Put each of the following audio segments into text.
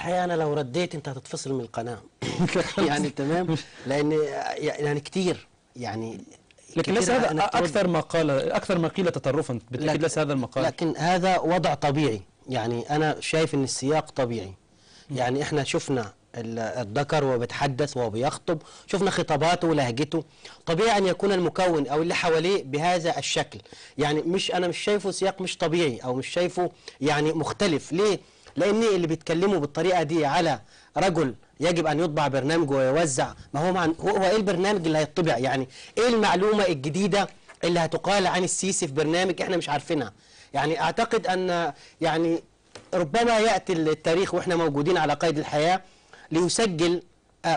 الحقيقه انا لو رديت انت هتتفصل من القناه. يعني تمام، لان يعني كتير يعني. لكن ليس هذا اكثر ما قيل تطرفا، بالتاكيد ليس هذا المقال. لكن هذا وضع طبيعي، يعني انا شايف ان السياق طبيعي. يعني احنا شفنا الذكر وهو بيتحدث وهو بيخطب، شفنا خطاباته ولهجته، طبيعي ان يكون المكون او اللي حواليه بهذا الشكل. يعني انا مش شايفه سياق مش طبيعي، او مش شايفه يعني مختلف. ليه؟ لان اللي بيتكلموا بالطريقه دي على رجل يجب ان يطبع برنامج ويوزع، ما هو ايه البرنامج اللي هيطبع؟ يعني ايه المعلومه الجديده اللي هتقال عن السيسي في برنامج احنا مش عارفينها؟ يعني اعتقد ان يعني ربما ياتي التاريخ واحنا موجودين على قيد الحياه ليسجل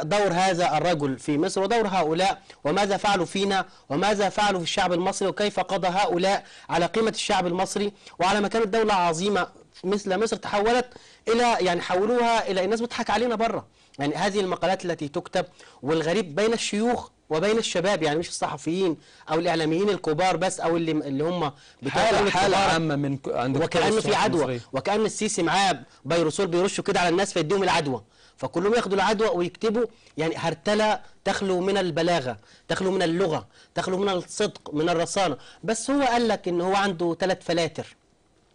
دور هذا الرجل في مصر ودور هؤلاء، وماذا فعلوا فينا وماذا فعلوا في الشعب المصري، وكيف قضى هؤلاء على قيمة الشعب المصري وعلى ما كانت دولة عظيمة مثل مصر تحولت إلى، يعني حولوها إلى الناس بتضحك علينا بره. يعني هذه المقالات التي تكتب، والغريب بين الشيوخ وبين الشباب، يعني مش الصحفيين او الاعلاميين الكبار بس، او اللي هم حالة عامة من عند وكأنه في عدوى، وكأن السيسي معاه بيروسول بيرشوا كده على الناس فيديهم العدوى، فكلهم ياخدوا العدوى ويكتبوا. يعني هرتلة تخلو من البلاغة، تخلو من اللغة، تخلو من الصدق، من الرصانة. بس هو قال لك ان هو عنده 3 فلاتر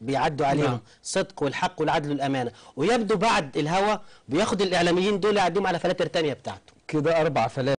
بيعدوا عليهم، صدق والحق والعدل والأمانة، ويبدو بعد الهوى بياخد الإعلاميين دول يعديهم على فلاتر تانية بتاعته. كده 4 فلاتر.